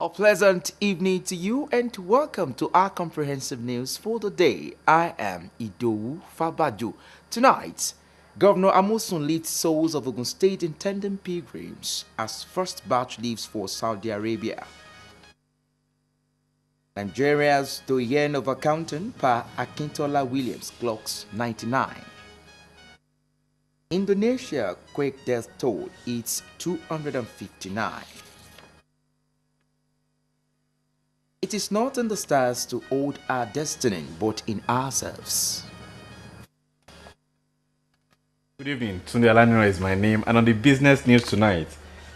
A pleasant evening to you and welcome to our comprehensive news for the day. I am Idowu Fabajo. Tonight, Governor Amosun leads souls of Ogun State intending pilgrims as first batch leaves for Saudi Arabia. Nigeria's doyen of accounting, Pa Akintola Williams, clocks 99. Indonesia quake death toll hits 259. It is not in the stars to hold our destiny, but in ourselves. Good evening, Tunde Alanira is my name, and on the business news tonight,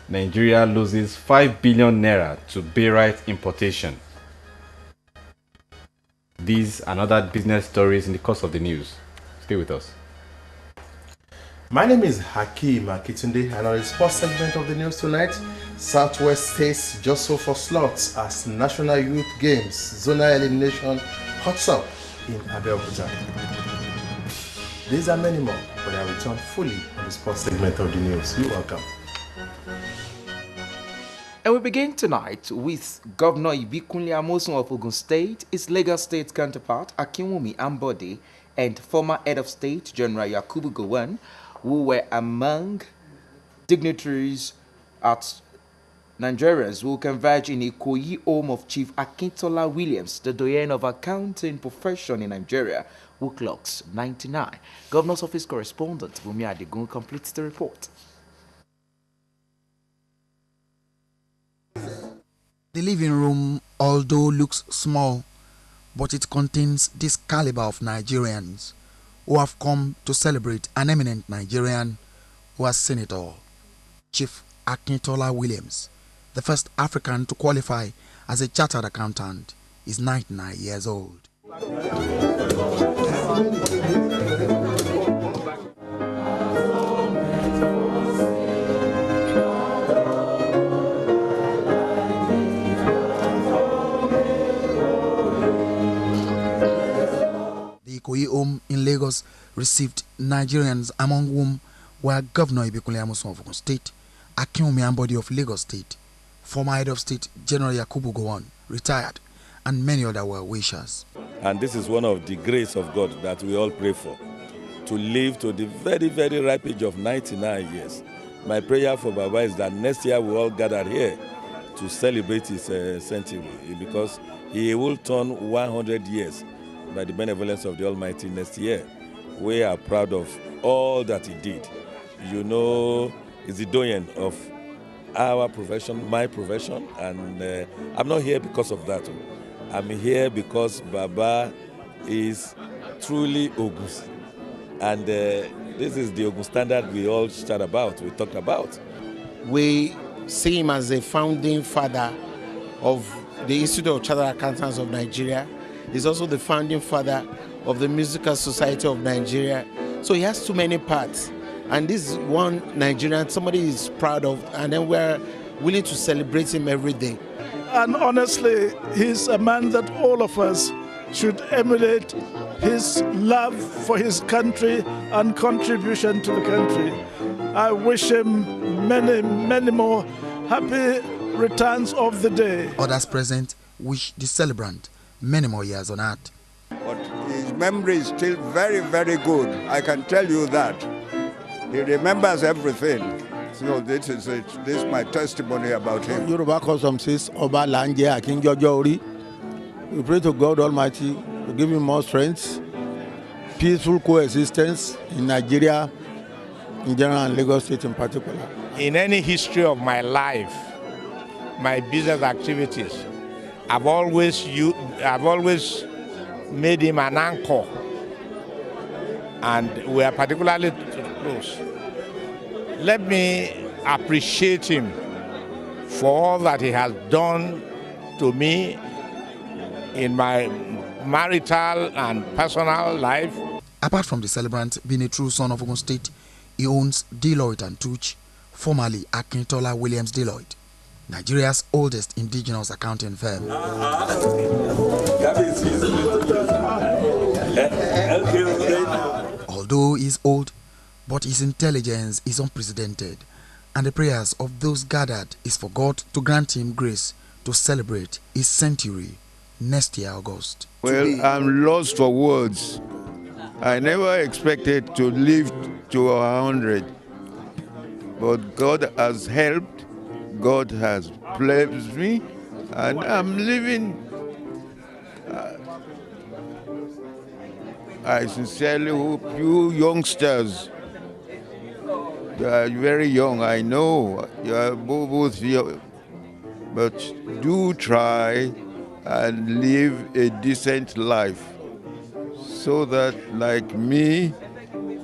Nigeria loses 5 billion naira to barite importation. These and other business stories in the course of the news. Stay with us. My name is Hakeem Akitunde, and on the sports segment of the news tonight, Southwest States jostle for slots as National Youth Games zonal elimination hots up in Abeokuta. These are many more, but I return fully on the sports segment of the news. You're welcome. And we begin tonight with Governor Ibikunle Amosun of Ogun State, his Lagos State counterpart Akinwumi Ambode, and former head of state General Yakubu Gowon, who were among dignitaries at Nigerians who converge in Ikoyi home of Chief Akintola Williams, the doyen of accounting profession in Nigeria, who clocks 99. Governor's office correspondent Bumi Adegun completes the report. The living room, although looks small, but it contains this caliber of Nigerians who have come to celebrate an eminent Nigerian who has seen it all. Chief Akintola Williams, the first African to qualify as a chartered accountant, is 99 years old. The Ikoyi home in Lagos received Nigerians, among whom were Governor Ibikunle Amosun of Ogun State, Akinwumi Ambode of Lagos State, former head of state General Yakubu Gowon, retired, and many other well-wishers. And this is one of the grace of God that we all pray for, to live to the very, very ripe age of 99 years. My prayer for Baba is that next year we all gather here to celebrate his centenary, because he will turn 100 years by the benevolence of the Almighty next year. We are proud of all that he did. You know, he's the doyen of our profession, my profession, and I'm not here because of that. I'm here because Baba is truly Ogun, and this is the Ogun standard we all chat about, we talked about. We see him as a founding father of the Institute of Chartered Accountants of Nigeria. He's also the founding father of the Musical Society of Nigeria. So he has too many parts. And this is one Nigerian somebody is proud of, and then we're willing to celebrate him every day. And honestly, he's a man that all of us should emulate, his love for his country and contribution to the country. I wish him many, many more happy returns of the day. Others present wish the celebrant many more years on earth. But his memory is still very, very good. I can tell you that. He remembers everything. So this is it. This is my testimony about him. Yoruba custom says, Oba Lanje Akin Jojo Ori. We pray to God Almighty to give him more strength, peaceful coexistence in Nigeria in general and Lagos State in particular. In any history of my life, my business activities, I've always made him an anchor, and we are particularly close. Let me appreciate him for all that he has done to me in my marital and personal life. Apart from the celebrant being a true son of Ogun State, he owns Deloitte and Touch, formerly Akintola Williams Deloitte, Nigeria's oldest indigenous accounting firm. Although he is old, but his intelligence is unprecedented, and the prayers of those gathered is for God to grant him grace to celebrate his century next year, August. Well, I'm lost for words. I never expected to live to 100, but God has helped, God has blessed me, and I'm living. I sincerely hope you youngsters, you are very young, I know, you are both young, but do try and live a decent life so that, like me,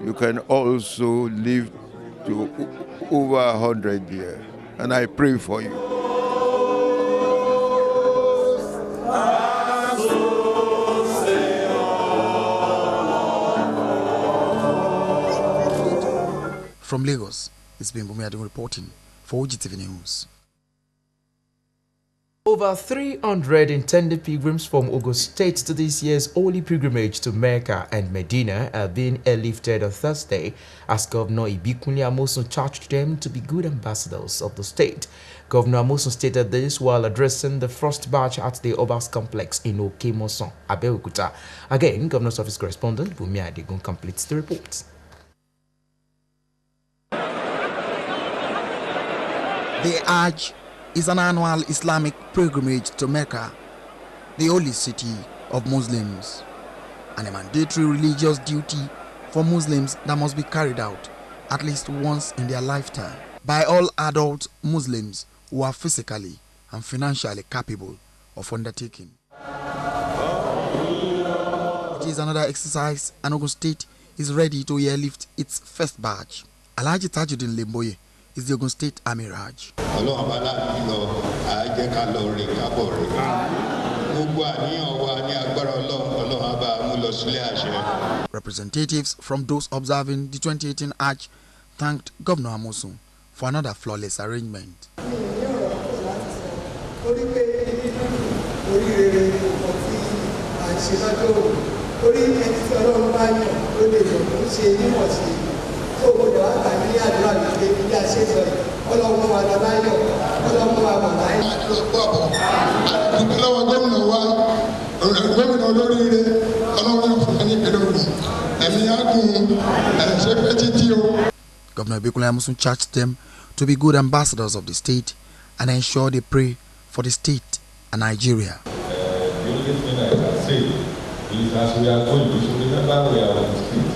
you can also live to over 100 years. And I pray for you. From Lagos, it's been Bumi Adegun reporting for OGTV News. Over 300 intended pilgrims from Ogun State to this year's holy pilgrimage to Mecca and Medina are being airlifted on Thursday as Governor Ibikunle Amosun charged them to be good ambassadors of the state. Governor Amosun stated this while addressing the first batch at the Obas complex in Okemoson, Abeokuta. Again, Governor's office correspondent Bumi Adegun completes the report. The Hajj is an annual Islamic pilgrimage to Mecca, the holy city of Muslims, and a mandatory religious duty for Muslims that must be carried out at least once in their lifetime by all adult Muslims who are physically and financially capable of undertaking. It is another exercise, and Ogun State is ready to airlift its first batch. Alhaji Tajuddin Lemboye is the Ogun State Army Raj. Representatives from those observing the 2018 Hajj thanked Governor Amosun for another flawless arrangement. Governor Ibikunle Amosun charged them to be good ambassadors of the state and ensure they pray for the state and Nigeria. The only thing I can say is, as we are going, we should remember we are on the street.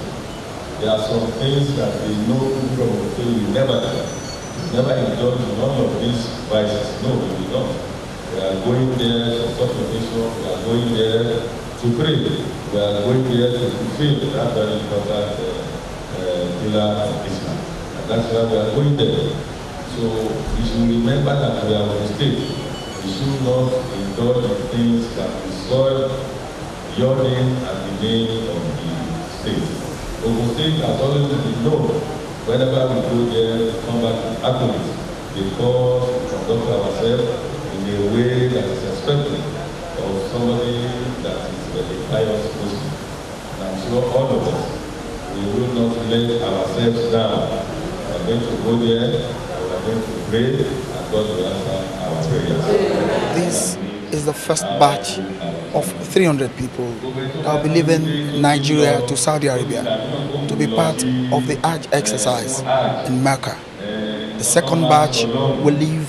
There are some things that we know from the field we never do. We never indulge in none of these vices. No, we will not. We are going there for such occasion. We are going there to pray. We are going there to fulfill that very important pillar of Islam. And that's why we are going there. So we should remember that we are on the state. We should not indulge in things that will soil your name and the name of the state. Ogun State has always been known whenever we go there to come back to accolades because we conduct ourselves in a way that is expected of somebody that is a pious Muslim. And I'm sure all of us, we will not let ourselves down. We are going to go there, we are going to pray, and God will answer our prayers. This is the first batch of 300 people that will be leaving Nigeria to Saudi Arabia to be part of the Hajj exercise in Mecca. The second batch will leave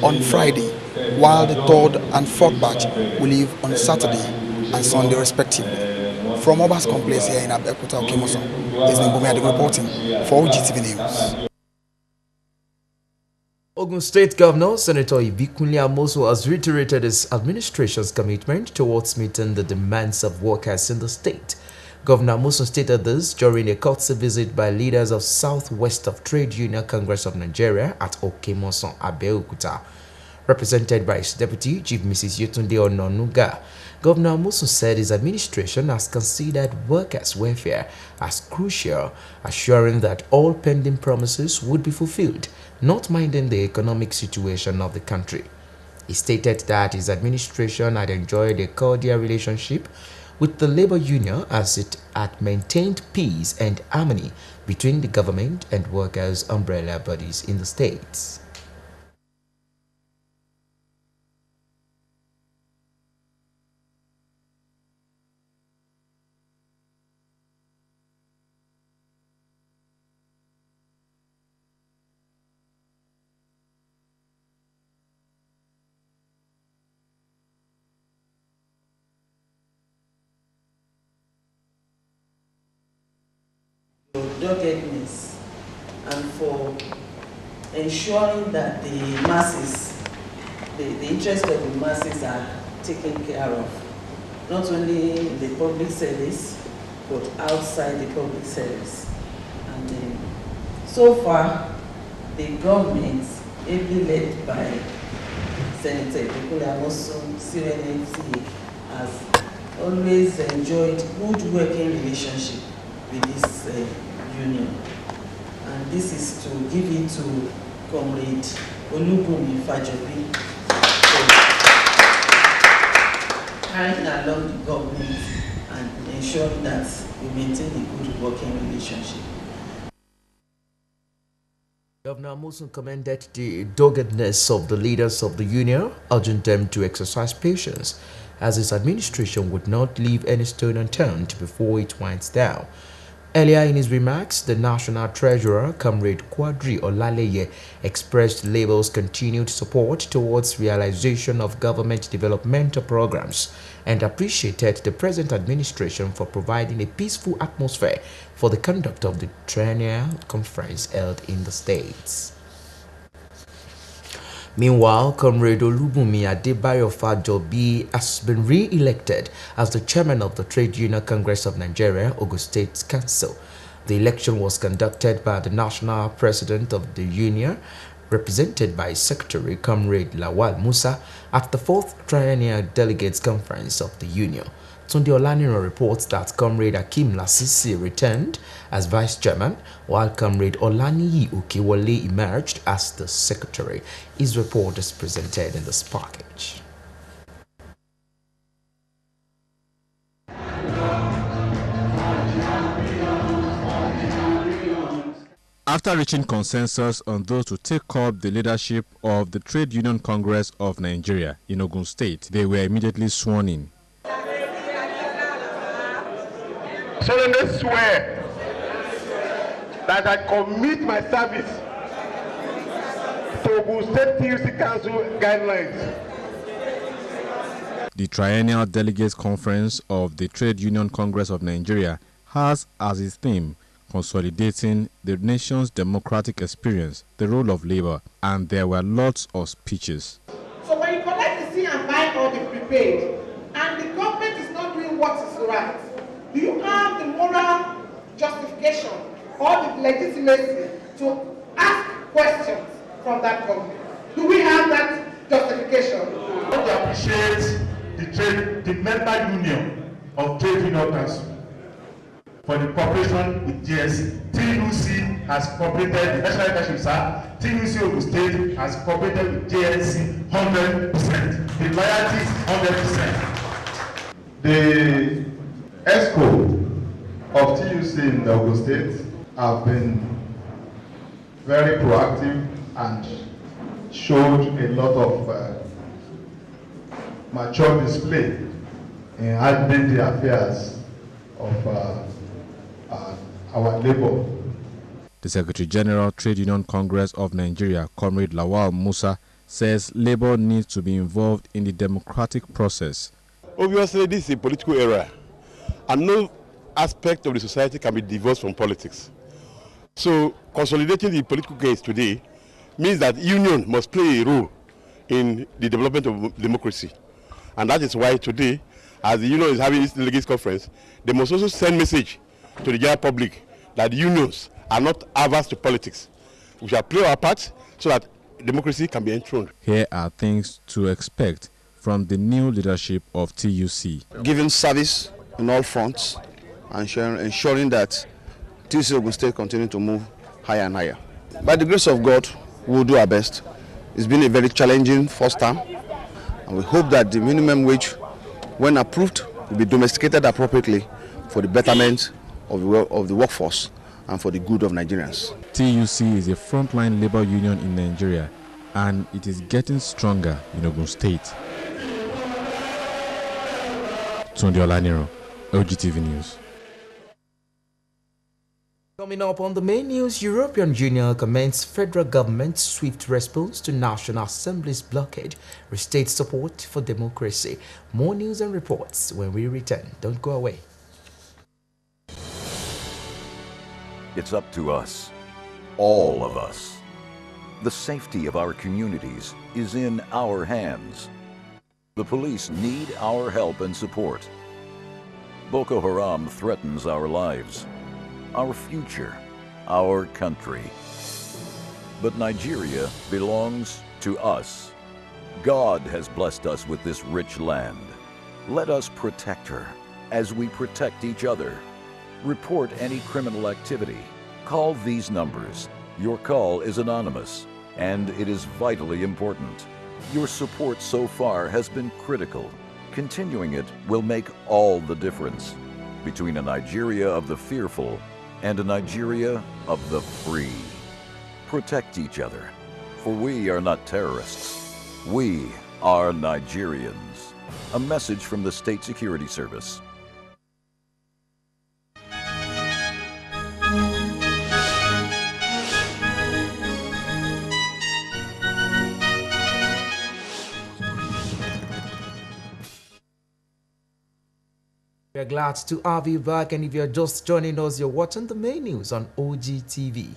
on Friday, while the third and fourth batch will leave on Saturday and Sunday respectively. From Obas Complex here in Abeokuta, Okemoson, is Bumi Adegun reporting for OGTV News. Ogun State Governor Senator Ibikunle Amosun has reiterated his administration's commitment towards meeting the demands of workers in the state. Governor Amosun stated this during a courtesy visit by leaders of Southwest of Trade Union Congress of Nigeria at Okemoson, Abeokuta. Represented by his deputy, Chief Mrs. Yetunde Ononuga, Governor Amosun said his administration has considered workers' welfare as crucial, assuring that all pending promises would be fulfilled, not minding the economic situation of the country. He stated that his administration had enjoyed a cordial relationship with the labor union as it had maintained peace and harmony between the government and workers' umbrella bodies in the states. doggedness and for ensuring that the masses, the interest of the masses are taken care of, not only in the public service, but outside the public service. And so far, the government, ably led by Senator Idowu, CNFC, has always enjoyed good working relationship with this union. And this is to give it to Comrade Olubunmi Fajobi for carrying along the government and ensuring that we maintain a good working relationship. Governor Amosun commended the doggedness of the leaders of the union, urging them to exercise patience, as his administration would not leave any stone unturned before it winds down. Earlier in his remarks, the National Treasurer, Comrade Quadri Olaleye, expressed Labour's continued support towards realization of government developmental programs and appreciated the present administration for providing a peaceful atmosphere for the conduct of the triennial conference held in the states. Meanwhile, Comrade Olubunmi Adebayo Fajobi has been re-elected as the chairman of the Trade Union Congress of Nigeria, Ogun State Council. The election was conducted by the national president of the union, represented by Secretary Comrade Lawal Musa, at the 4th Triennial Delegates Conference of the union. Tunde Olaniro reports that Comrade Akim Lasisi returned as vice chairman, while Comrade Olaniyi Okewole emerged as the secretary. His report is presented in this package. After reaching consensus on those to take up the leadership of the Trade Union Congress of Nigeria in Ogun State, they were immediately sworn in. Solemnly swear that I commit my service to Ogun State TUC Council guidelines. The Triennial Delegates Conference of the Trade Union Congress of Nigeria has as its theme consolidating the nation's democratic experience, the role of labor, and there were lots of speeches. So when you collect the C and buy or the prepaid, and the government is not doing what is right, do you have the moral justification or the legitimacy to ask questions from that government? Do we have that justification? I want to appreciate the member union of Trade Union Council for the cooperation with GSC. TUC has cooperated, the National Leadership, sir. TUC Ogun State has cooperated with GSC 100%. The loyalty is 100%. The ESCO of TUC in the Ogun State have been very proactive and showed a lot of mature display in handling the affairs of our labor. The Secretary General Trade Union Congress of Nigeria, Comrade Lawal Musa, says labor needs to be involved in the democratic process. Obviously, this is a political era, and no aspect of the society can be divorced from politics. So, consolidating the political case today means that union must play a role in the development of democracy. And that is why today, as the union is having its delegates conference, they must also send message to the general public that the unions are not averse to politics. We shall play our part so that democracy can be enthroned. Here are things to expect from the new leadership of TUC. Giving service in all fronts and ensuring that TUC Ogun State continue to move higher and higher. By the grace of God, we will do our best. It's been a very challenging first term, and we hope that the minimum wage, when approved, will be domesticated appropriately for the betterment of the workforce and for the good of Nigerians. TUC is a frontline labor union in Nigeria, and it is getting stronger in Ogun State. Tunde Olaniro, OGTV News. Coming up on the main news, European Union commends federal government's swift response to National Assembly's blockade, restates support for democracy. More news and reports when we return. Don't go away. It's up to us, all of us. The safety of our communities is in our hands. The police need our help and support. Boko Haram threatens our lives, our future, our country. But Nigeria belongs to us. God has blessed us with this rich land. Let us protect her as we protect each other. Report any criminal activity. Call these numbers. Your call is anonymous, and it is vitally important. Your support so far has been critical. Continuing it will make all the difference between a Nigeria of the fearful and a Nigeria of the free. Protect each other, for we are not terrorists. We are Nigerians. A message from the State Security Service. We're glad to have you back, and if you're just joining us, you're watching the main news on OGTV.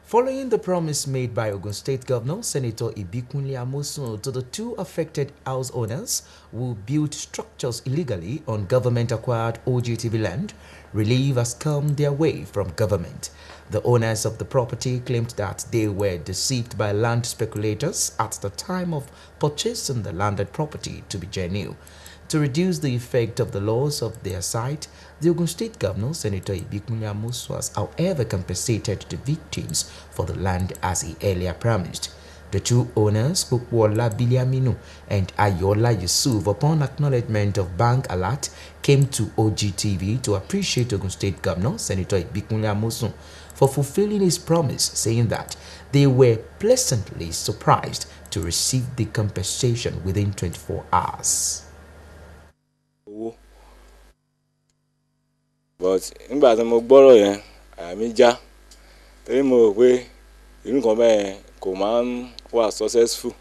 Following the promise made by Ogun State Governor Senator Ibikunle Amosun to the two affected house owners who built structures illegally on government-acquired OGTV land, relief has come their way from government. The owners of the property claimed that they were deceived by land speculators at the time of purchasing the landed property to be genuine. To reduce the effect of the loss of their site, the Ogun State Governor, Senator Ibikunle Amosun, has however compensated the victims for the land as he earlier promised. The two owners, Pukwola Biliaminu and Ayola Yusuf, upon acknowledgement of bank alert, came to OGTV to appreciate Ogun State Governor, Senator Ibikunle Amosun, for fulfilling his promise, saying that they were pleasantly surprised to receive the compensation within 24 hours. But nígbà tí mo gbọ́rọ̀ yẹn àyà mi já torí mo rò pé irú nǹkan bẹ́ẹ̀ kò máa ń wà successful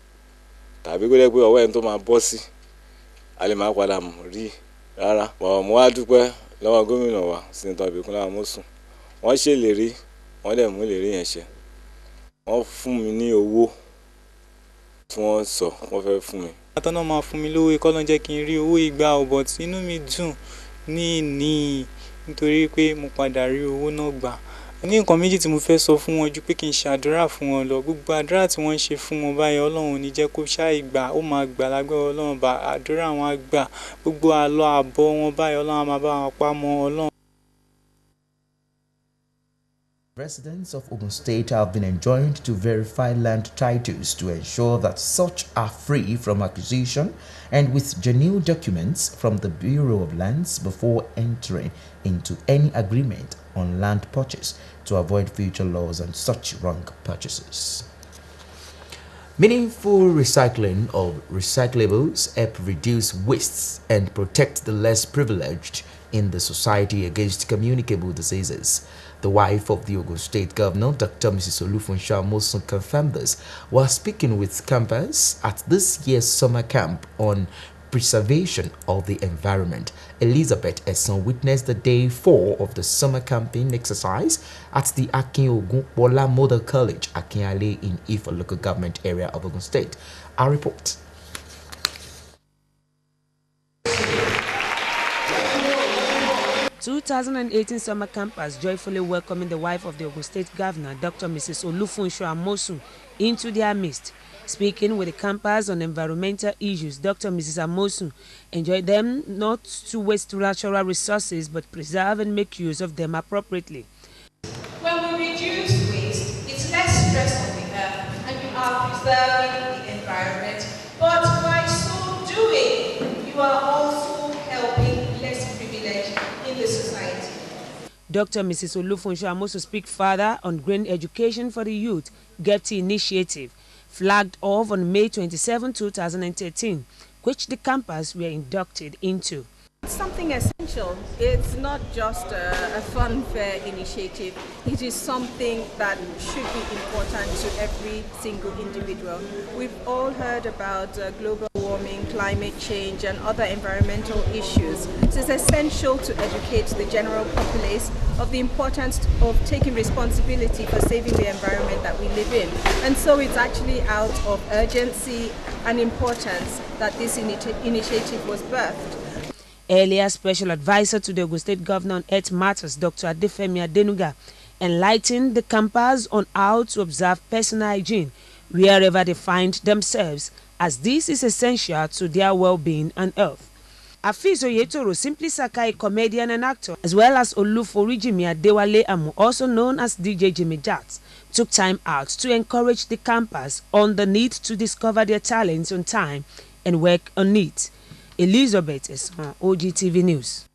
tàbí kó jẹ́ pé ọwọ́ ẹni tó máa bọ́ sí a lè máa padà rí rárá. But mo wá dúpẹ́ lọ́wọ́ gómìnà wa Senator Ibikunle Amosun. Wọ́n ṣèlérí, wọ́n dẹ̀ mú ìlérí yẹn ṣẹ. Wọ́n fún mi ní owó tí wọ́n sọ wọ́n fẹ́ fún mi. Àtọ́nà máa fún mi lówó ikọ́ ló jẹ́ kí n rí owó ìgbà ọ̀, but inú mi dùn ní nítorí pé mo padà rí owó náà gbà. Ní nǹkan méjì tí mo fẹ́ sọ fún wọn ju pé kí n ṣàdúrà fún wọn lọ. Gbogbo àdúrà tí wọ́n ń ṣe fún wọn báyìí Ọlọ́run ò ní jẹ́ kó ṣáì gbà, ó máa gbà lágbára Ọlọ́run bá àdúrà wọn á gbà. Gbogbo àlọ́ àbọ̀ wọn báyìí Ọlọ́run á máa bá wọn pa mọ́ Ọlọ́run. Residents of Ogun State have been enjoined to verify land titles to ensure that such are free from acquisition and with genuine documents from the Bureau of Lands before entering into any agreement on land purchase to avoid future laws on such wrong purchases. Meaningful recycling of recyclables help reduce wastes and protect the less privileged in the society against communicable diseases. The wife of the Ogun State Governor, Dr. Mrs. Olufunso Amosun, confirmed this while speaking with campers at this year's summer camp on preservation of the environment. Elizabeth Esson witnessed the day 4 of the summer camping exercise at the Akin Ogunpola Model College, Akinyele in Ifa local government area of Ogun State. Our report. 2018 summer campers joyfully welcoming the wife of the Ogun State Governor, Dr. Mrs. Olufunso Amosun, into their midst. Speaking with the campers on environmental issues, Dr. Mrs. Amosun enjoined them not to waste natural resources but preserve and make use of them appropriately. When we reduce waste, it's less stress on the earth and you are preserving the environment. But by so doing, you are also helping less privileged in the society. Dr. Mrs. Olufunso Amosun speak further on green education for the youth, GETI initiative, flagged off on May 27, 2013, which the campers were inducted into. It's something essential. It's not just a fun fair initiative. It is something that should be important to every single individual. We've all heard about global warming climate change and other environmental issues. So it's essential to educate the general populace of the importance of taking responsibility for saving the environment that we live in. And so it's actually out of urgency and importance that this initiative was birthed. Earlier Special Advisor to the Ogun State Governor on Earth Matters, Dr. Adefemi Adenuga, enlightened the campers on how to observe personal hygiene wherever they find themselves, as this is essential to their well-being and health. Afiz Oyetoro, Simply Saka, a comedian and actor, as well as Oluforijimi Adewale Amu, also known as DJ Jimmy Jats, took time out to encourage the campers on the need to discover their talents on time and work on it. Elizabeth is on OGTV News.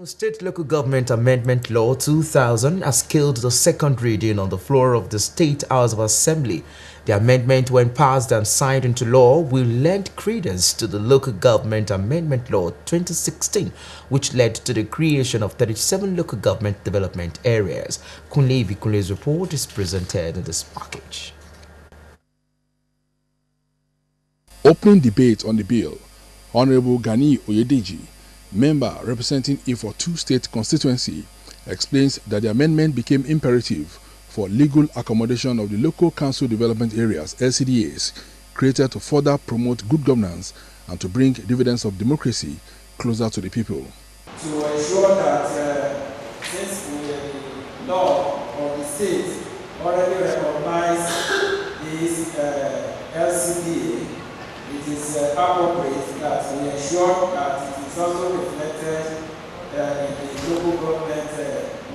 State Local Government Amendment Law 2000 has killed the second reading on the floor of the State House of Assembly. The amendment, when passed and signed into law, will lend credence to the Local Government Amendment Law 2016, which led to the creation of 37 local government development areas. Kunle Vikunle's report is presented in this package. Opening debate on the bill, Honorable Gani Oyedeji, member representing Ifo 2 State constituency, explains that the amendment became imperative for legal accommodation of the local council development areas (LCDAs) created to further promote good governance and to bring dividends of democracy closer to the people. To ensure that since the law of the state already recognizes this LCDA, it is appropriate that we ensure that it is also reflected in the local government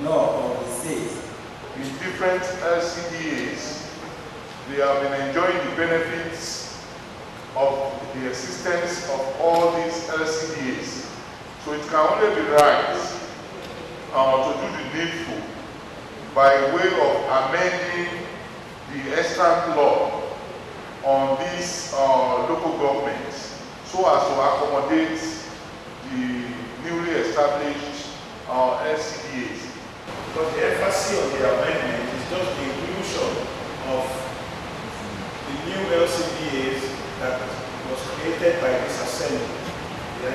law of the state. In different LCDAs, they have been enjoying the benefits of the existence of all these LCDAs. So it can only be right to do the needful by way of amending the extant law on these local governments so as to accommodate the newly established LCDAs. But the emphasis on the amendment is just the inclusion of the new LCDAs that was created by this assembly. The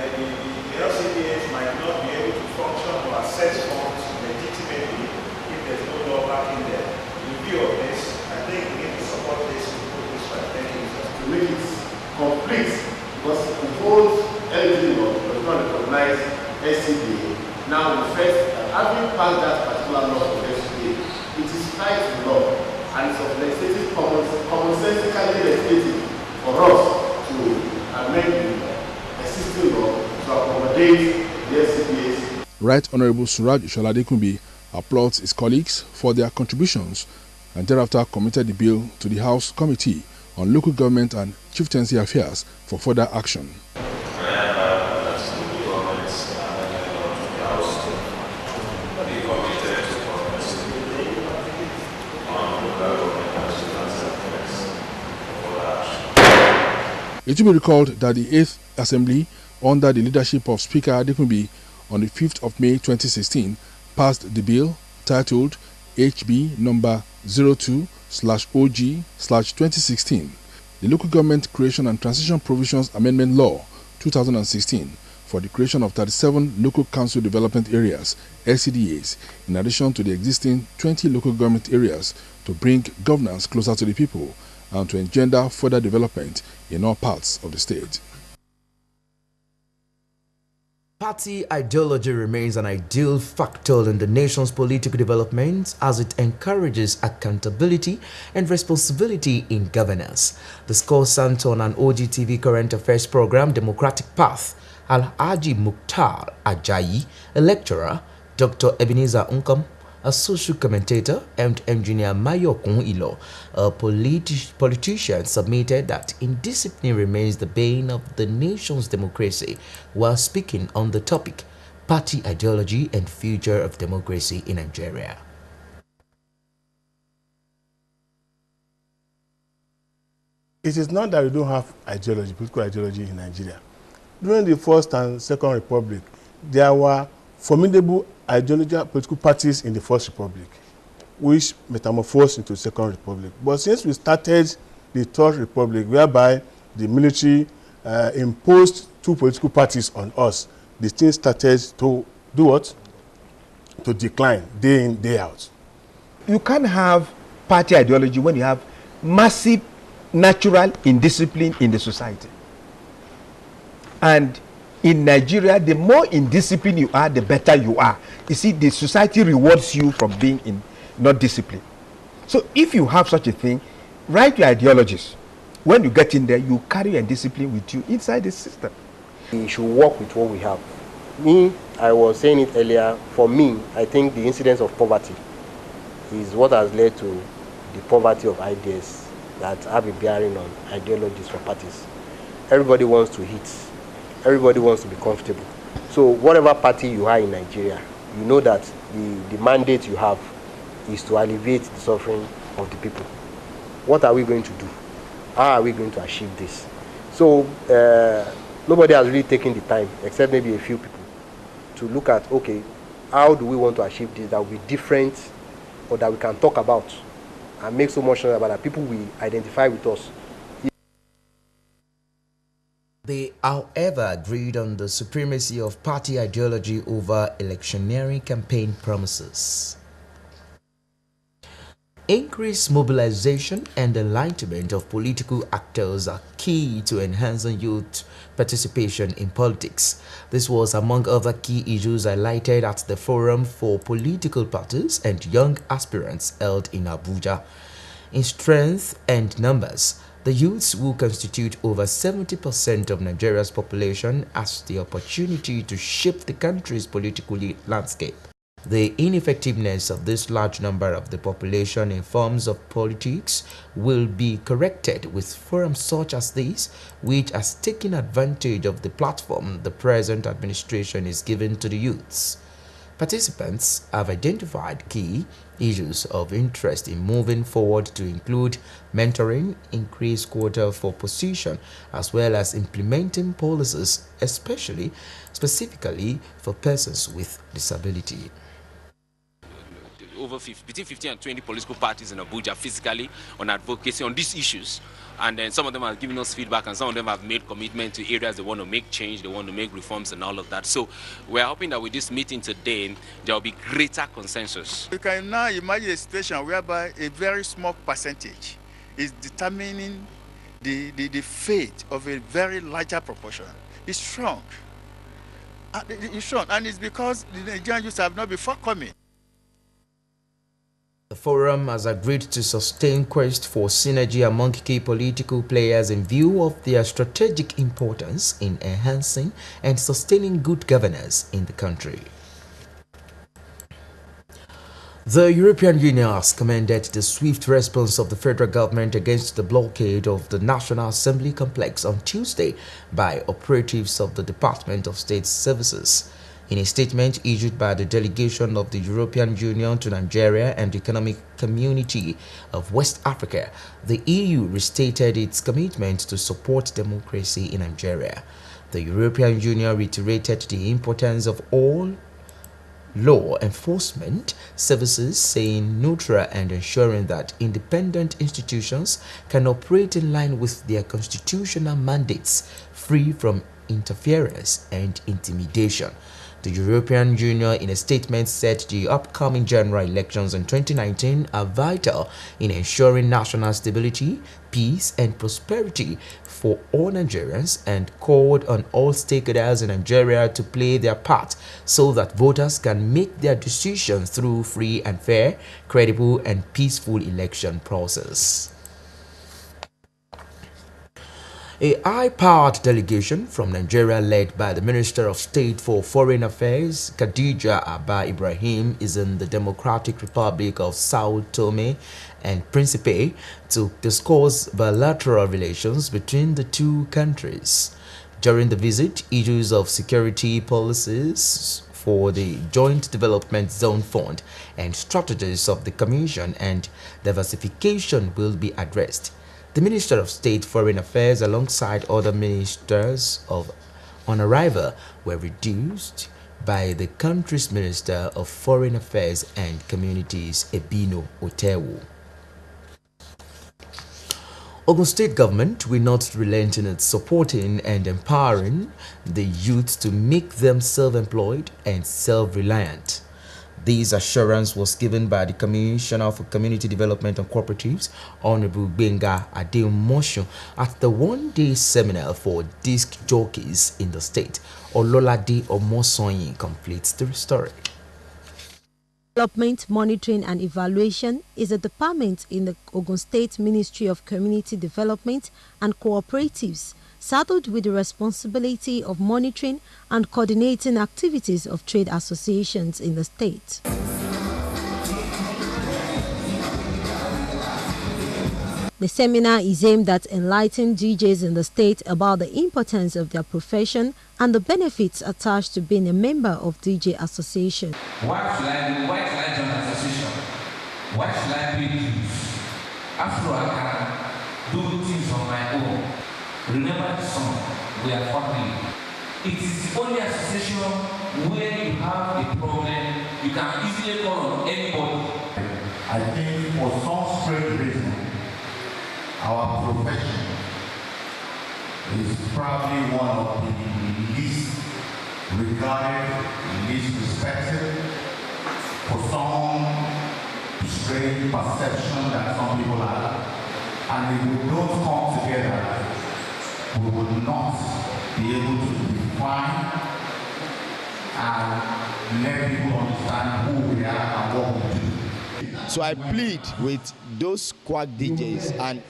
LCDAs might not be able to function or access funds legitimately if there's no law backing them. In view of this, I think we need to support this. To make it complete, because the old LD law does not recognize SCDA. Now, the first, having passed that particular law of SCDA, it is tied to law, and it's of legislative commonsensically legislative for us to amend the existing law to accommodate the SCDAs. Right Honorable Suraj Sholadekunbi applauds his colleagues for their contributions and thereafter committed the bill to the House Committee on Local Government and Chieftaincy Affairs for further action. It will be recalled that the 8th Assembly, under the leadership of Speaker Adekunbi, on the 5th of May 2016, passed the bill titled HB number 02/OG/2016, the Local Government Creation and Transition Provisions Amendment Law 2016, for the creation of 37 local council development areas (LCDAs), in addition to the existing 20 local government areas, to bring governance closer to the people and to engender further development in all parts of the state. Party ideology remains an ideal factor in the nation's political development as it encourages accountability and responsibility in governance. Discussant on an OGTV current affairs program, Democratic Path, Alhaji Mukhtar Ajayi, a lecturer, Dr. Ebenezer Unkam, a social commentator, and engineer Mayokun Ilo, a politician, submitted that indiscipline remains the bane of the nation's democracy, while speaking on the topic, party ideology and future of democracy in Nigeria. It is not that we don't have ideology, political ideology in Nigeria. During the First and Second Republic, there were formidable ideological political parties in the First Republic, which metamorphosed into the Second Republic. But since we started the Third Republic, whereby the military imposed two political parties on us, the thing started to do what? To decline day in, day out. You can't have party ideology when you have massive natural indiscipline in the society. And in Nigeria, the more indisciplined you are, the better you are. You see, the society rewards you from being not disciplined. So if you have such a thing, write your ideologies. When you get in there, you carry your discipline with you inside the system. We should work with what we have. Me, I was saying it earlier, for me, I think the incidence of poverty is what has led to the poverty of ideas that have a bearing on ideologies for parties. Everybody wants to hit. Everybody wants to be comfortable. So whatever party you are in Nigeria, you know that the mandate you have is to alleviate the suffering of the people. What are we going to do? How are we going to achieve this? So nobody has really taken the time, except maybe a few people, to look at, okay, how do we want to achieve this that will be different, or that we can talk about and make so much noise about that people will identify with us. They, however, agreed on the supremacy of party ideology over electioneering campaign promises. Increased mobilization and enlightenment of political actors are key to enhancing youth participation in politics. This was among other key issues highlighted at the Forum for Political Parties and Young Aspirants held in Abuja. In strength and numbers, the youths, who constitute over 70% of Nigeria's population, has the opportunity to shape the country's political landscape. The ineffectiveness of this large number of the population in forms of politics will be corrected with forums such as this, which has taken advantage of the platform the present administration is giving to the youths. Participants have identified key issues of interest in moving forward to include mentoring, increased quota for position, as well as implementing policies, specifically for persons with disability. Between 15 and 20 political parties in Abuja physically on advocacy on these issues, and then some of them have given us feedback, and some of them have made commitment to areas they want to make change, they want to make reforms and all of that. So we're hoping that with this meeting today there will be greater consensus. You can now imagine a situation whereby a very small percentage is determining the fate of a very larger proportion. It's strong. It's strong, and it's because the Nigerian youth have not been forthcoming. The forum has agreed to sustain quest for synergy among key political players in view of their strategic importance in enhancing and sustaining good governance in the country. The European Union has commended the swift response of the federal government against the blockade of the National Assembly complex on Tuesday by operatives of the Department of State Services. In a statement issued by the delegation of the European Union to Nigeria and the Economic Community of West Africa, the EU restated its commitment to support democracy in Nigeria. The European Union reiterated the importance of all law enforcement services, saying neutral and ensuring that independent institutions can operate in line with their constitutional mandates, free from interference and intimidation. The European Union, in a statement, said the upcoming general elections in 2019 are vital in ensuring national stability, peace, and prosperity for all Nigerians, and called on all stakeholders in Nigeria to play their part so that voters can make their decisions through free and fair, credible, and peaceful election process. A high-powered delegation from Nigeria led by the Minister of State for Foreign Affairs, Khadija Abba Ibrahim, is in the Democratic Republic of Sao Tome and Principe to discuss bilateral relations between the two countries. During the visit, issues of security policies for the Joint Development Zone Fund and strategies of the Commission and diversification will be addressed. The Minister of State Foreign Affairs, alongside other ministers on arrival, were reduced by the country's Minister of Foreign Affairs and Communities, Ebino Otewu. Ogun State government will not relent in its supporting and empowering the youth to make them self-employed and self-reliant. This assurance was given by the Commissioner for Community Development and Cooperatives, Honorable Benga Adeumosho, at the one-day seminar for disc jockeys in the state. Ololade Omosoyin completes the story. Development, Monitoring and Evaluation is a department in the Ogun State Ministry of Community Development and Cooperatives, saddled with the responsibility of monitoring and coordinating activities of trade associations in the state. The seminar is aimed at enlightening DJs in the state about the importance of their profession and the benefits attached to being a member of DJ Association. Why should I join an association? Why should I pay dues? After I can do things on my own. Remember the song, we are family. It is the only association where you have a problem, you can easily call on anybody. I think for some strange reason, our profession is probably one of the least regarded, least respected, for some strange perception that some people have. And if we don't come together, we will not be able to define and let people understand who we are and what we do. So I plead with those quack DJs and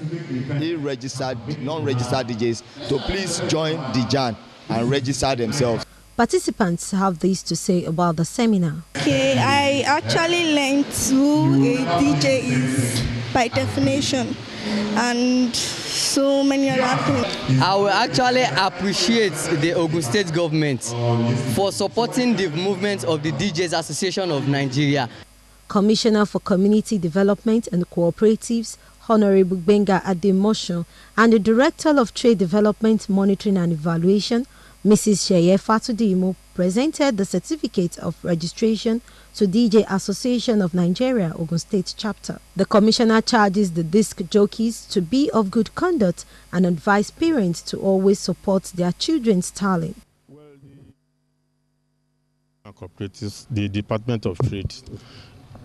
non-registered DJs to please join the JAN and register themselves. Participants have this to say about the seminar. Okay, I actually learned who a DJ is by definition and so many other things. I will actually appreciate the Ogun State government for supporting the movement of the DJs Association of Nigeria. Commissioner for Community Development and Cooperatives, Honorable Benga Adeumosho, and the Director of Trade Development, Monitoring and Evaluation, Mrs. Sheye Fatudimo, presented the certificate of registration to DJ Association of Nigeria, Ogun State Chapter. The Commissioner charges the disc jockeys to be of good conduct and advise parents to always support their children's talent. Cooperatives, the Department of Trade,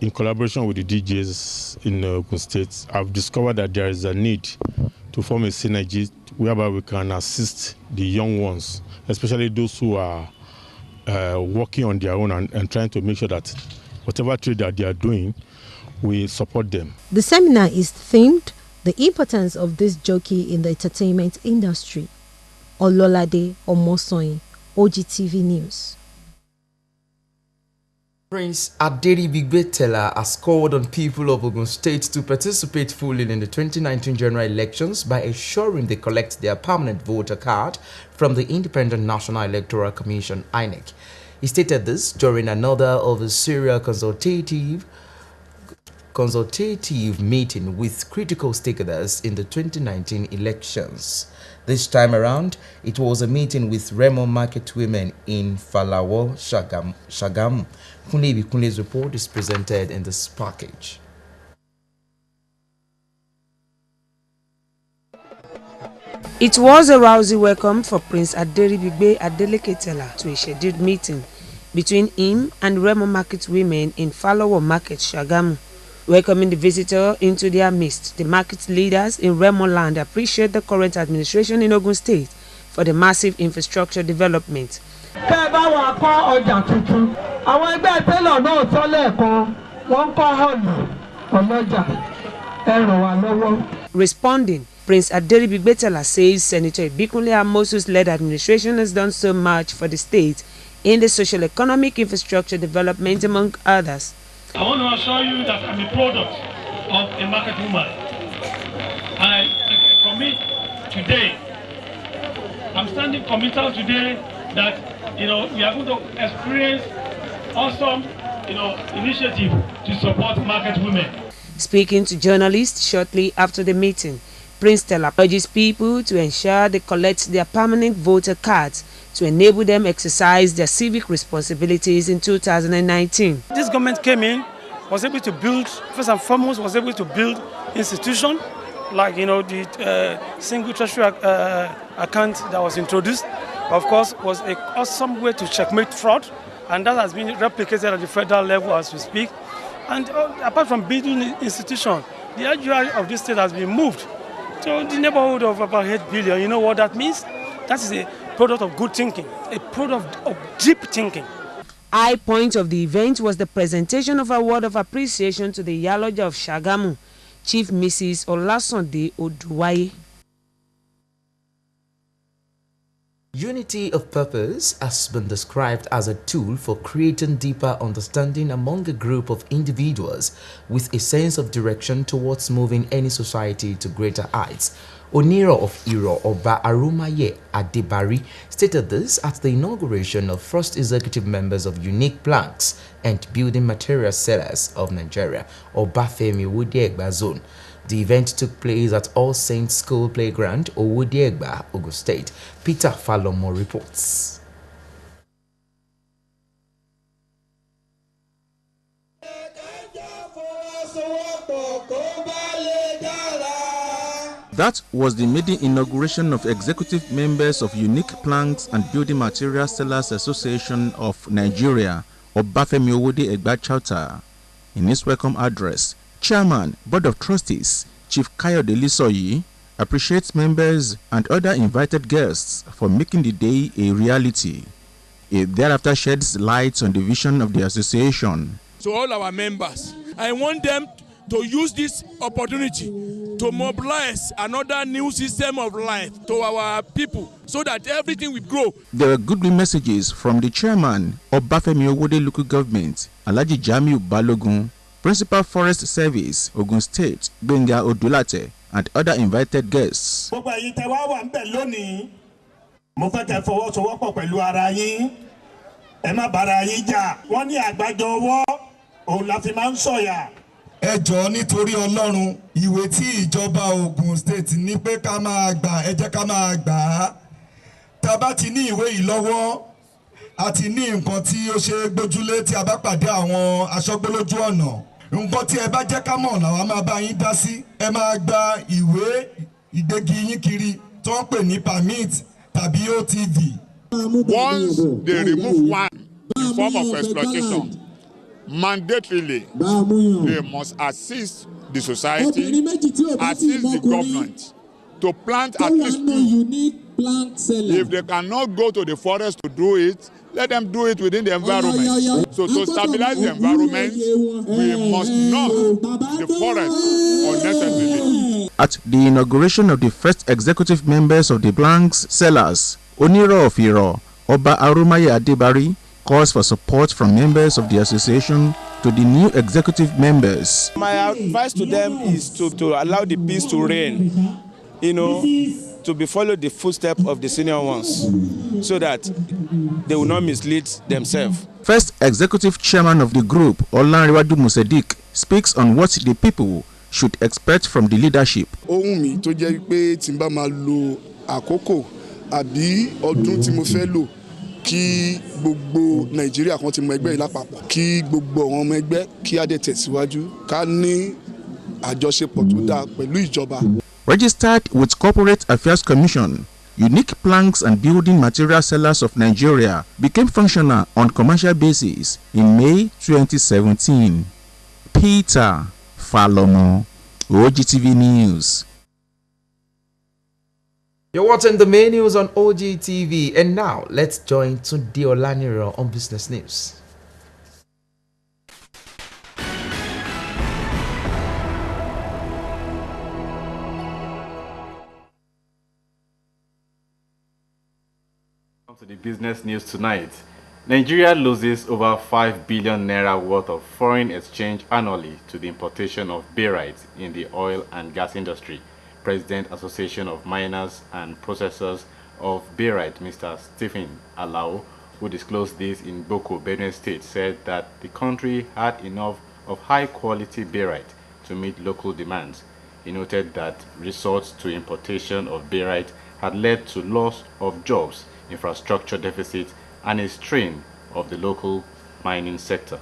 in collaboration with the DJs in Ogun State, have discovered that there is a need to form a synergy whereby we can assist the young ones, especially those who are working on their own and trying to make sure that whatever trade that they are doing, we support them. The seminar is themed The Importance of this Jockey in the Entertainment Industry. Ololade Omosoyin, OGTV News. Prince Aderi Bigbetela has called on people of Ogun State to participate fully in the 2019 general elections by ensuring they collect their permanent voter card from the Independent National Electoral Commission, INEC. He stated this during another of a serial consultative meeting with critical stakeholders in the 2019 elections. This time around, it was a meeting with Remo market women in Fabajo, Shagamu. Kunle Kunle's report is presented in this package. It was a rousy welcome for Prince Aderi Bigbe Adeleketela to a scheduled meeting between him and Remo market women in Fabajo Market, Shagamu. Welcoming the visitor into their midst, the market leaders in Remo land appreciate the current administration in Ogun State for the massive infrastructure development. Responding, Prince Aderi Bigbetela says Senator Ibikunle Amosu's led administration has done so much for the state in the socio-economic infrastructure development, among others. I want to assure you that I'm a product of a market woman. And I commit today, I'm standing committal today that, we are going to experience awesome, initiative to support market women. Speaking to journalists shortly after the meeting, Prince Stella urges people to ensure they collect their permanent voter cards to enable them exercise their civic responsibilities in 2019. This government came in, was able to build, first and foremost, was able to build institutions, like the single treasury account that was introduced, of course, was an awesome way to checkmate fraud, and that has been replicated at the federal level as we speak. And apart from building institution, the IGR of this state has been moved to the neighborhood of about 8 billion. You know what that means? That is a product of good thinking, a product of deep thinking. High point of the event was the presentation of a word of appreciation to the Iyaloja of Shagamu, Chief Mrs. Olasande Oduwaye. Unity of purpose has been described as a tool for creating deeper understanding among a group of individuals with a sense of direction towards moving any society to greater heights. Oniro of Iro Oba Arumaye Adebari stated this at the inauguration of first executive members of Unique Planks and Building Material Sellers of Nigeria, Obafemi Owodiegba Zone. The event took place at All Saints School Playground, Owodiegba, Ogun State. Peter Falomo reports. That was the maiden inauguration of executive members of Unique Planks and Building Material Sellers Association of Nigeria, Obafemi Owodiegba Chauta. In his welcome address, Chairman, Board of Trustees, Chief Kayode Lisoyi, appreciates members and other invited guests for making the day a reality. It thereafter sheds light on the vision of the association. To all our members, I want them to use this opportunity to mobilize another new system of life to our people so that everything will grow. There were goodwill messages from the chairman of Obafemi Owode local government, Alhaji Jamiu Balogun, Principal Forest Service, Ogun State, Gbenga Odulate, and other invited guests. Ẹ jọ̀ọ́ nítorí Ọlọ́run, ìwé tí ìjọba Ogun State ní pé ká máa gbà, ẹ jẹ́ ká máa gbà á. Tá bá ti ní ìwé yìí lọ́wọ́, a ti ní nǹkan tí ó ṣe gbójúlé tí a bá pàdé àwọn aṣọ́gbólójú ọ̀nà. Nǹkan tí ẹ bá jẹ́ ká mọ̀ làwa máa bá yín dá sí. Ẹ máa gba ìwé ìgbégi yín kiri tó ń pè ní permit tàbí OTV. Once they remove one form of exploitation, mandatorily they must assist the society, assist the government to plant at least two. If they cannot go to the forest to do it, let them do it within the environment. So to stabilize the environment, we must not the forest unnecessarily. At the inauguration of the first executive members of the Planks Sellers, Oniro of Iro, Oba Arumaye Adebari, calls for support from members of the association to the new executive members. My advice to them is to allow the peace to reign, to be followed the footsteps of the senior ones so that they will not mislead themselves. First executive chairman of the group, Olanrewaju Musedik, speaks on what the people should expect from the leadership. Ohun mi tó jẹ́ pé tí n bá máa lo àkókò àbí ọdún tí mo fẹ́ lò kí gbogbo Nàìjíríà kan ti mọ ẹgbẹ́ yìí lápapọ̀, kí gbogbo àwọn ọmọ ẹgbẹ́ kí á dẹ̀ tẹ̀síwájú ká ní àjọṣepọ̀ tó dáa pẹ̀lú ìjọba. Registered with Corporate Affairs Commission, Unique Planks and Building Material Sellers of Nigeria became functional on commercial basis in May 2017. Peter Falomo, OGTV News. You're watching the main news on OGTV, and now let's join Tunde Olaniro on Business News. To the business news tonight. Nigeria loses over 5 billion naira worth of foreign exchange annually to the importation of barite in the oil and gas industry. President Association of Miners and Processors of Barite, Mr. Stephen Alao, who disclosed this in Boko, Benue State, said that the country had enough of high-quality barite to meet local demands. He noted that resorts to importation of barite had led to loss of jobs, infrastructure deficit, and a strain of the local mining sector.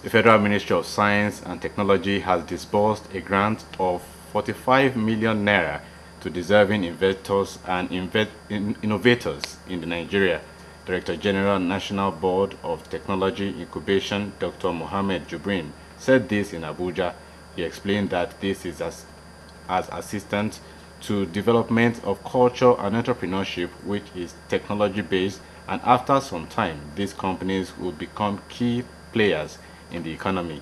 The Federal Ministry of Science and Technology has disbursed a grant of 45 million naira to deserving investors and innovators in Nigeria. Director General National Board of Technology Incubation, Dr. Mohammed Jubrin, said this in Abuja. He explained that this is as assistant to development of culture and entrepreneurship, which is technology-based, and after some time, these companies will become key players in the economy.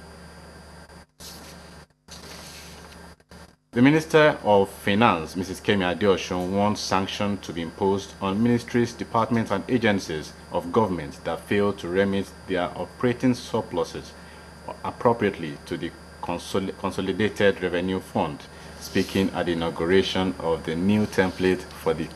The Minister of Finance, Mrs. Kemi Adeosun, wants sanctions to be imposed on ministries, departments, and agencies of government that fail to remit their operating surpluses appropriately to the Consolidated Revenue Fund. Speaking at the inauguration of the new template for the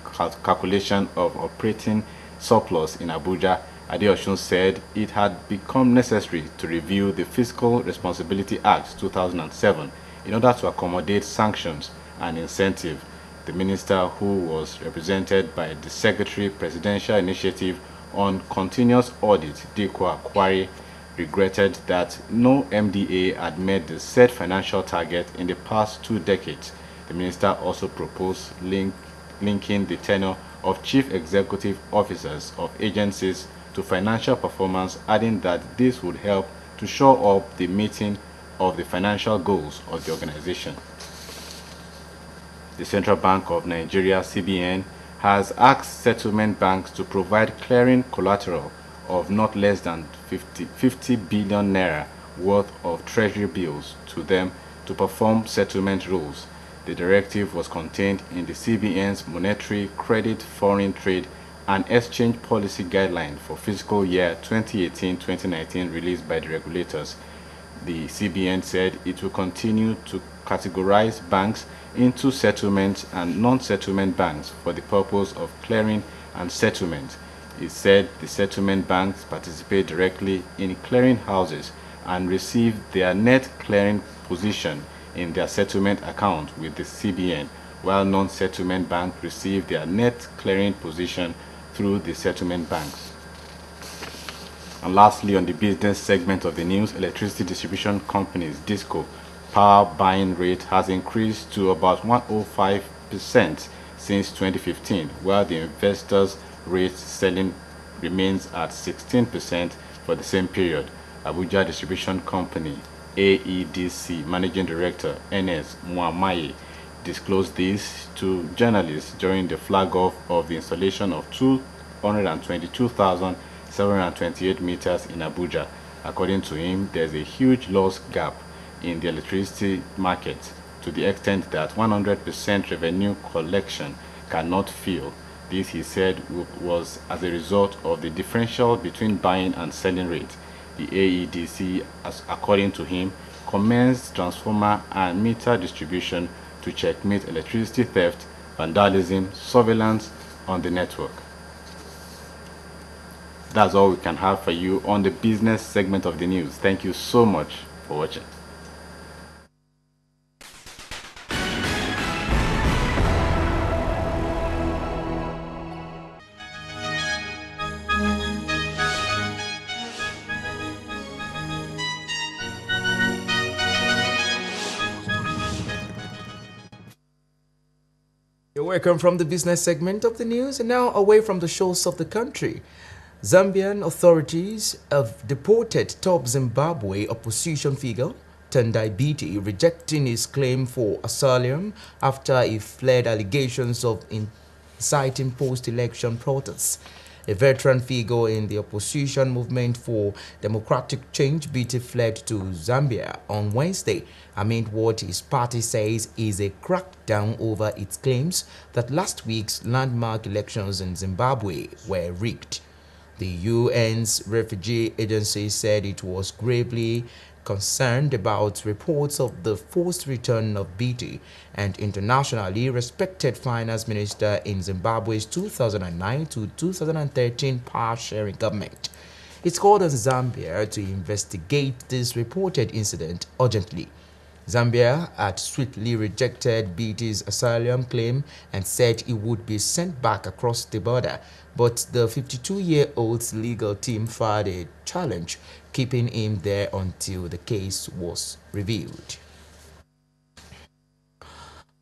calculation of operating surplus in Abuja, Adeosun said it had become necessary to review the Fiscal Responsibility Act 2007 in order to accommodate sanctions and incentive. The minister, who was represented by the Secretary Presidential Initiative on Continuous Audit, Dikwa Kwari, regretted that no MDA had met the set financial target in the past 2 decades. The minister also proposed linking the tenure of chief executive officers of agencies to financial performance, adding that this would help to shore up the meeting of the financial goals of the organization. The Central Bank of Nigeria, CBN, has asked settlement banks to provide clearing collateral of not less than 50 billion naira worth of treasury bills to them to perform settlement rules. The directive was contained in the CBN's Monetary, Credit, Foreign Trade and Exchange Policy Guideline for fiscal year 2018-2019 released by the regulators. The CBN said it will continue to categorize banks into settlement and non-settlement banks for the purpose of clearing and settlement. It said the settlement banks participate directly in clearing houses and receive their net clearing position in their settlement account with the CBN, while non-settlement banks receive their net clearing position through the settlement banks. And lastly, on the business segment of the news, electricity distribution companies DISCO power buying rate has increased to about 105% since 2015, while the investors' rate selling remains at 16% for the same period. Abuja Distribution Company AEDC Managing Director NS Muamaye disclosed this to journalists during the flag-off of the installation of 222,728 meters in Abuja. According to him, there's a huge loss gap in the electricity market to the extent that 100% revenue collection cannot fill. This, he said, was as a result of the differential between buying and selling rate. The AEDC, according to him, commenced transformer and meter distribution to checkmate electricity theft, vandalism, surveillance on the network. That's all we can have for you on the business segment of the news. Thank you so much for watching. You're welcome from the business segment of the news, and now away from the shores of the country. Zambian authorities have deported top Zimbabwe opposition figure Tendai Biti, rejecting his claim for asylum after he fled allegations of inciting post-election protests. A veteran figure in the opposition movement for democratic change, Biti fled to Zambia on Wednesday amid what his party says is a crackdown over its claims that last week's landmark elections in Zimbabwe were rigged. The UN's refugee agency said it was gravely concerned about reports of the forced return of Biti, and internationally respected finance minister in Zimbabwe's 2009 to 2013 power-sharing government. It's called on Zambia to investigate this reported incident urgently. Zambia had swiftly rejected BT's asylum claim and said he would be sent back across the border, but the 52-year-old's legal team filed a challenge, keeping him there until the case was reviewed.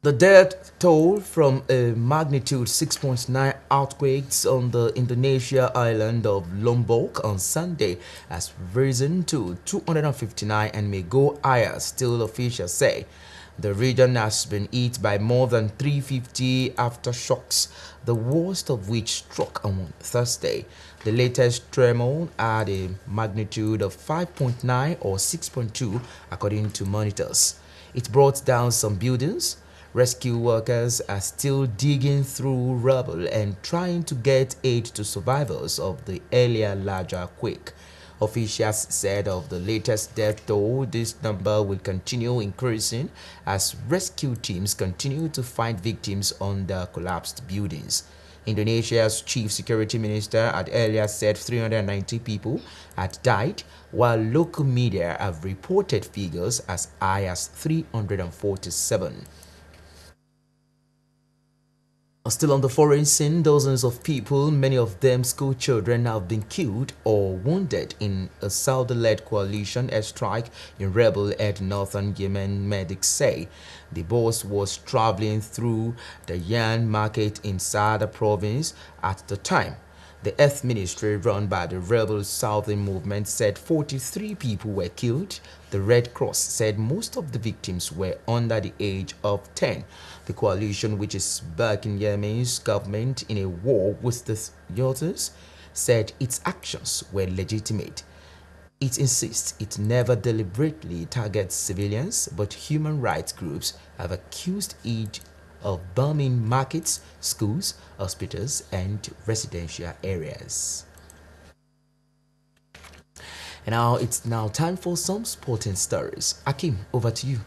The death toll from a magnitude 6.9 earthquakes on the Indonesia island of Lombok on Sunday has risen to 259 and may go higher, still officials say. The region has been hit by more than 350 aftershocks, the worst of which struck on Thursday. The latest tremor had a magnitude of 5.9 or 6.2 according to monitors. It brought down some buildings. Rescue workers are still digging through rubble and trying to get aid to survivors of the earlier larger quake. Officials said of the latest death toll, this number will continue increasing as rescue teams continue to find victims under collapsed buildings. Indonesia's chief security minister had earlier said 390 people had died, while local media have reported figures as high as 347. Still on the foreign scene, dozens of people, many of them school children, have been killed or wounded in a Saudi-led coalition airstrike in rebel-led northern Yemen, medics say. The boss was traveling through the Yan market in Saada province at the time. The Earth Ministry, run by the rebel Southern movement, said 43 people were killed. The Red Cross said most of the victims were under the age of 10. The coalition, which is backing Yemen's government in a war with the Houthis, said its actions were legitimate. It insists it never deliberately targets civilians, but human rights groups have accused it of bombing markets, schools, hospitals, and residential areas. And now it's time for some sporting stories. Akim, over to you.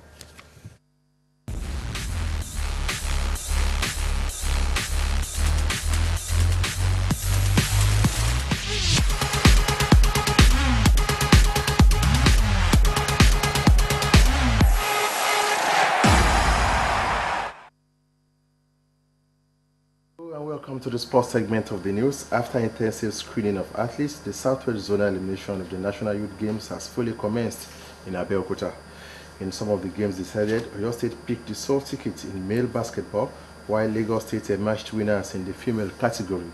Welcome to the sports segment of the news. After intensive screening of athletes, the Southwest Zonal elimination of the National Youth Games has fully commenced in Abeokuta. In some of the games decided, Oyo State picked the sole ticket in male basketball, while Lagos State emerged winners in the female category.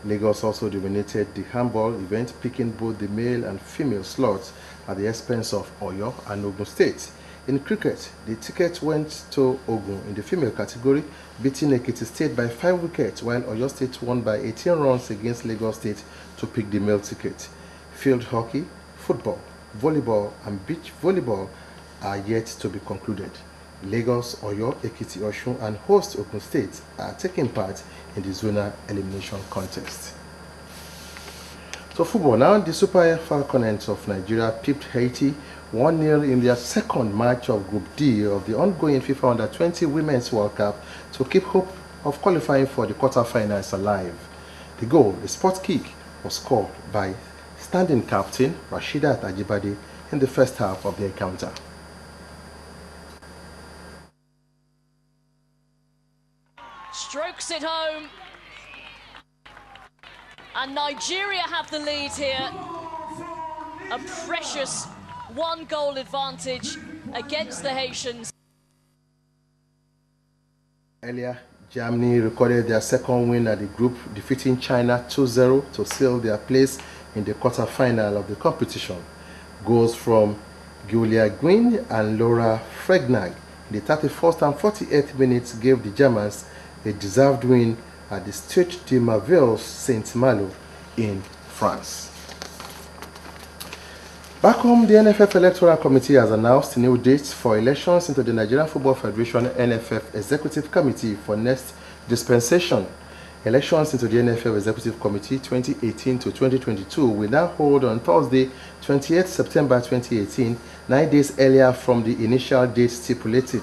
Lagos also dominated the handball event, picking both the male and female slots at the expense of Oyo and Ogun State. In cricket, the ticket went to Ogun in the female category, beating Ekiti State by 5 wickets, while Oyo State won by 18 runs against Lagos State to pick the male ticket. Field hockey, football, volleyball, and beach volleyball are yet to be concluded. Lagos, Oyo, Ekiti, Osun, and host Ogun State are taking part in the zonal elimination contest. So football now, the Super Falconets of Nigeria pipped Haiti 1-0 in their second match of Group D of the ongoing FIFA Under-20 Women's World Cup to keep hope of qualifying for the quarterfinals alive. The goal, a spot kick, was scored by standing captain Rasheedat Ajibade in the first half of the encounter. Strokes it home. And Nigeria have the lead here. A precious 1-goal advantage against the Haitians. Earlier, Germany recorded their second win at the group, defeating China 2-0 to seal their place in the quarterfinal of the competition. Goals from Giulia Guin and Laura Fregnag in the 31st and 48th minutes gave the Germans a deserved win at the Stade de Marvel Saint-Malo in France. Back home, the NFF Electoral Committee has announced new dates for elections into the Nigerian Football Federation NFF Executive Committee for next dispensation. Elections into the NFF Executive Committee 2018 to 2022 will now hold on Thursday, 28 September 2018, 9 days earlier from the initial date stipulated.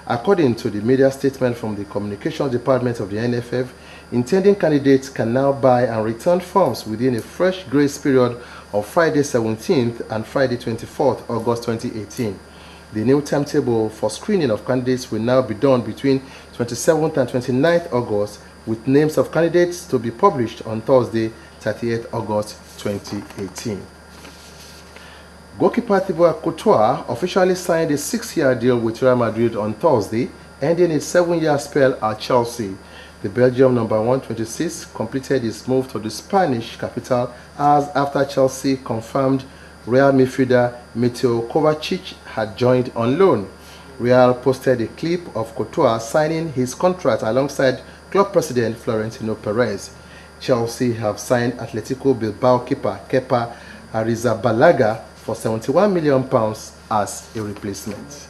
According to the media statement from the Communications Department of the NFF, intending candidates can now buy and return forms within a fresh grace period of Friday 17th and Friday 24th August 2018. The new timetable for screening of candidates will now be done between 27th and 29th August, with names of candidates to be published on Thursday, 30th August 2018. Goalkeeper Thibaut Courtois officially signed a 6-year deal with Real Madrid on Thursday, ending its 7-year spell at Chelsea. The Belgium number 126 completed his move to the Spanish capital as after Chelsea confirmed Real midfielder Mateo Kovacic had joined on loan. Real posted a clip of Courtois signing his contract alongside club president Florentino Perez. Chelsea have signed Atletico Bilbao keeper Kepa Arrizabalaga for £71 million as a replacement.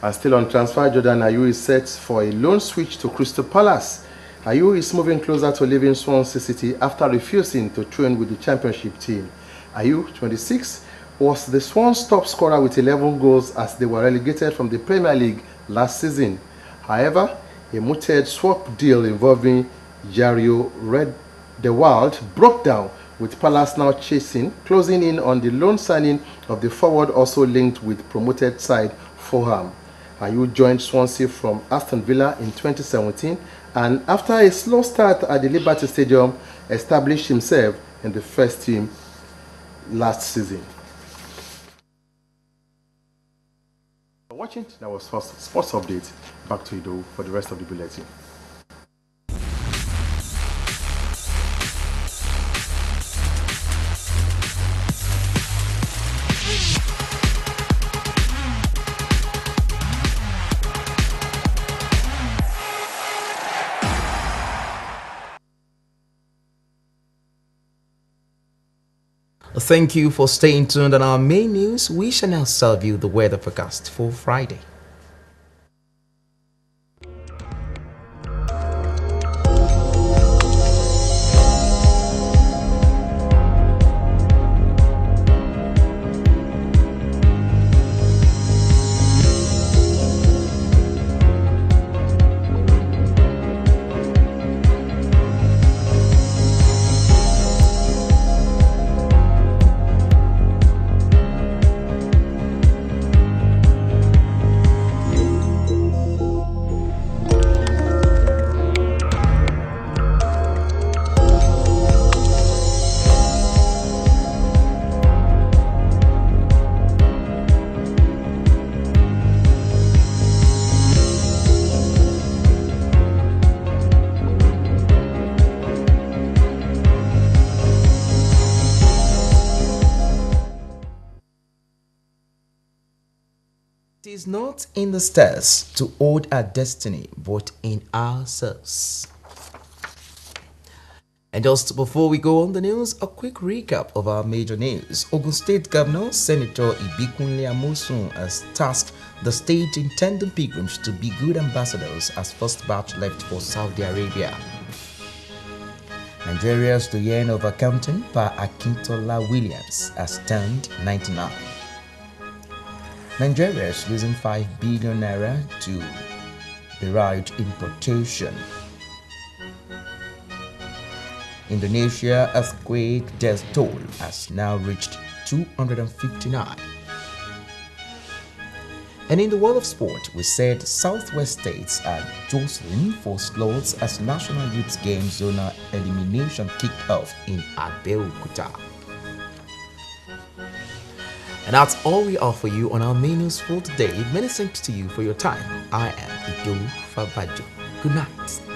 And still on transfer, Jordan Ayew is set for a loan switch to Crystal Palace. Ayew is moving closer to leaving Swansea City after refusing to train with the championship team. Ayew, 26, was the Swans' top scorer with 11 goals as they were relegated from the Premier League last season. However, a mooted swap deal involving Jario Redewald broke down, with Palace now closing in on the loan signing of the forward also linked with promoted side Fulham. Ayew joined Swansea from Aston Villa in 2017 and after a slow start at the Liberty Stadium, established himself in the first team last season. Watching, that was first sports update. Back to Idowu for the rest of the bulletin. Thank you for staying tuned on our main news. We shall now serve you the weather forecast for Friday. It is not in the stars to hold our destiny, but in ourselves. And just before we go on the news, a quick recap of our major news. Ogun State Governor Senator Ibikunle Amosun has tasked the state intending pilgrims to be good ambassadors as first batch left for Saudi Arabia. Nigeria's doyen of accounting, Pa Akintola Williams, has turned 99. Nigeria is losing 5 billion naira to beride importation. Indonesia earthquake death toll has now reached 259. And in the world of sport, we said Southwest states are jostling for slots as National Youth Games Zonal elimination kicked off in Abeokuta. And that's all we offer you on our main news for today. Many thanks to you for your time. I am Idowu Fabajo. Good night.